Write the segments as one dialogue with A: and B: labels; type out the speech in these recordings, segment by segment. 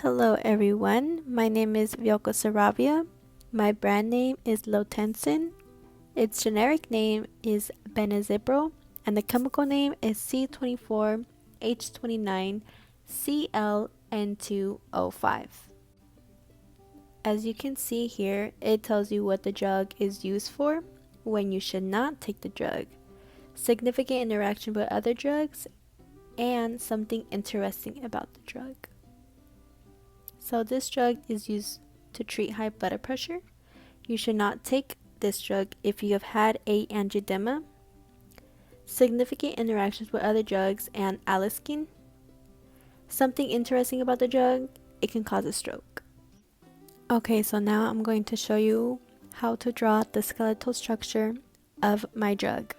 A: Hello everyone, my name is Vyoko Saravia. My brand name is Lotensin. Its generic name is Benazibro and the chemical name is C24H29ClN2O5. As you can see here, it tells you what the drug is used for, when you should not take the drug, significant interaction with other drugs, and something interesting about the drug. So this drug is used to treat high blood pressure. You should not take this drug if you have had a angioedema, significant interactions with other drugs, and aliskin. Something interesting about the drug, it can cause a stroke. Okay, so now I'm going to show you how to draw the skeletal structure of my drug.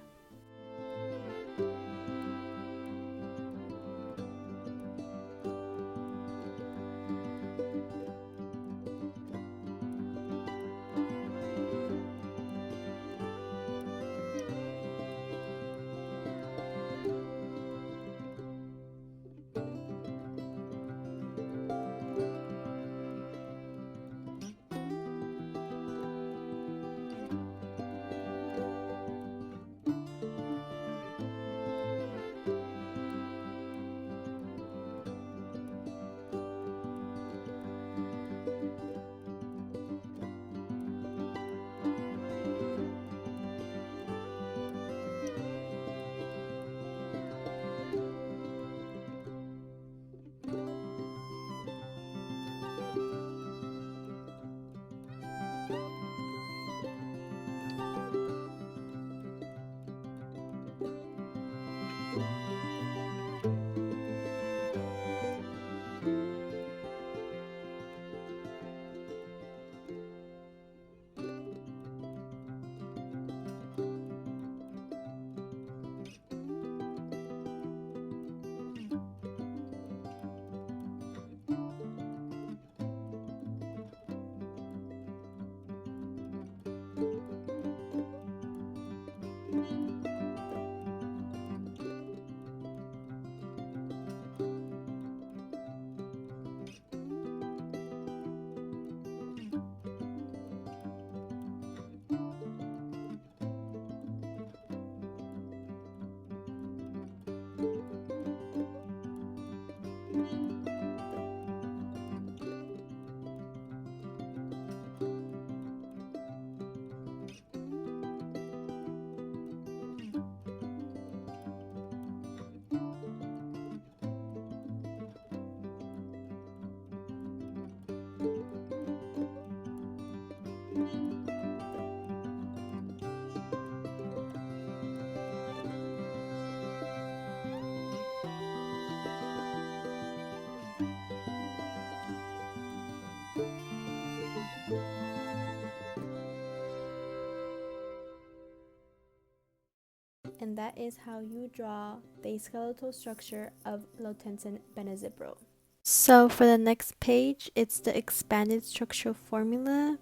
A: And that is how you draw the skeletal structure of Lotensin Benazibro. So for the next page, it's the expanded structural formula.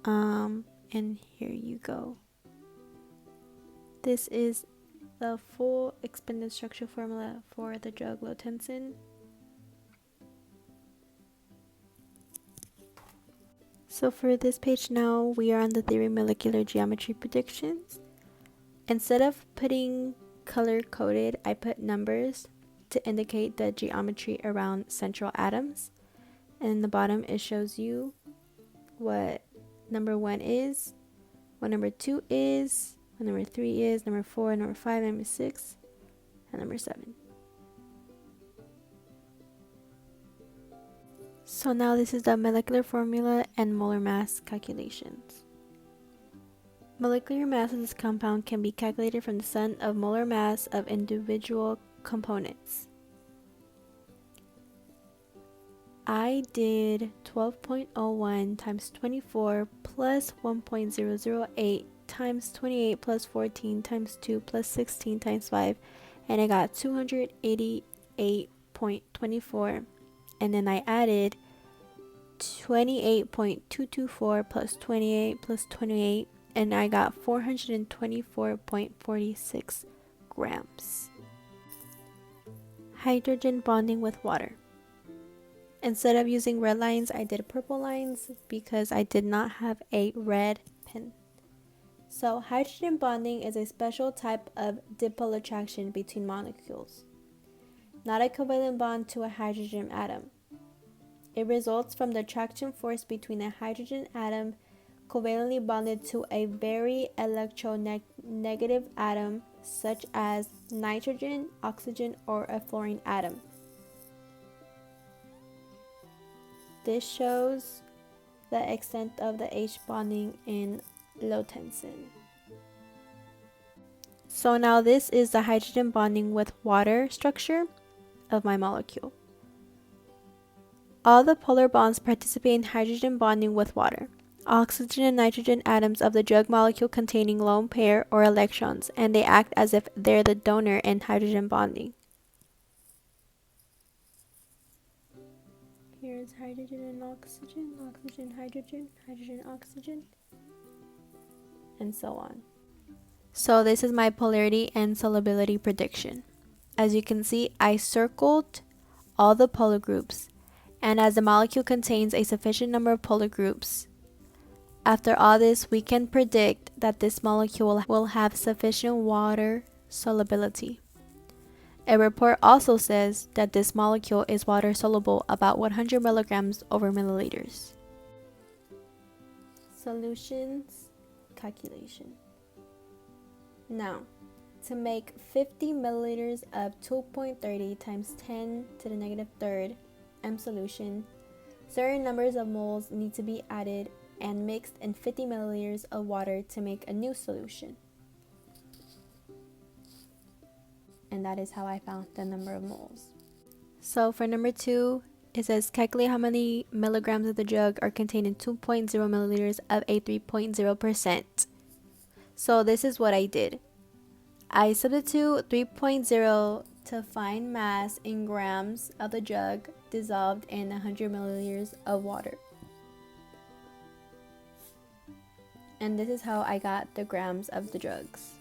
A: And here you go. This is the full expanded structural formula for the drug Lotensin. So for this page now, we are on the theory molecular geometry predictions. Instead of putting color coded, I put numbers to indicate the geometry around central atoms. And in the bottom, it shows you what number 1 is, what number 2 is, what number 3 is, number 4, number 5, number 6, and number 7. So now this is the molecular formula and molar mass calculations. Molecular mass of this compound can be calculated from the sum of molar mass of individual components. I did 12.01 times 24 plus 1.008 times 28 plus 14 times 2 plus 16 times 5, and I got 288.24, and then I added 28.224 plus 28 plus 28, and I got 424.46 grams. Hydrogen bonding with water. Instead of using red lines, I did purple lines because I did not have a red pen. So hydrogen bonding is a special type of dipole attraction between molecules, not a covalent bond to a hydrogen atom. It results from the attraction force between a hydrogen atom covalently bonded to a very electronegative atom such as nitrogen, oxygen, or a fluorine atom. This shows the extent of the H bonding in low tension. So now this is the hydrogen bonding with water structure of my molecule. All the polar bonds participate in hydrogen bonding with water. Oxygen and nitrogen atoms of the drug molecule containing lone pair or electrons, and they act as if they're the donor in hydrogen bonding. Here's hydrogen and oxygen, oxygen, hydrogen, hydrogen, oxygen, and so on. So this is my polarity and solubility prediction. As you can see, I circled all the polar groups, and as the molecule contains a sufficient number of polar groups, after all this, we can predict that this molecule will have sufficient water solubility. A report also says that this molecule is water soluble about 100 milligrams over milliliters. Solutions calculation. Now, to make 50 milliliters of 2.30 times 10 to the negative third M solution, certain numbers of moles need to be added and mixed in 50 milliliters of water to make a new solution. And that is how I found the number of moles. So for number 2, it says calculate how many milligrams of the drug are contained in 2.0 milliliters of a 3.0%. So this is what I did. I substitute 3.0 to find mass in grams of the drug dissolved in 100 milliliters of water. And this is how I got the grams of the drugs.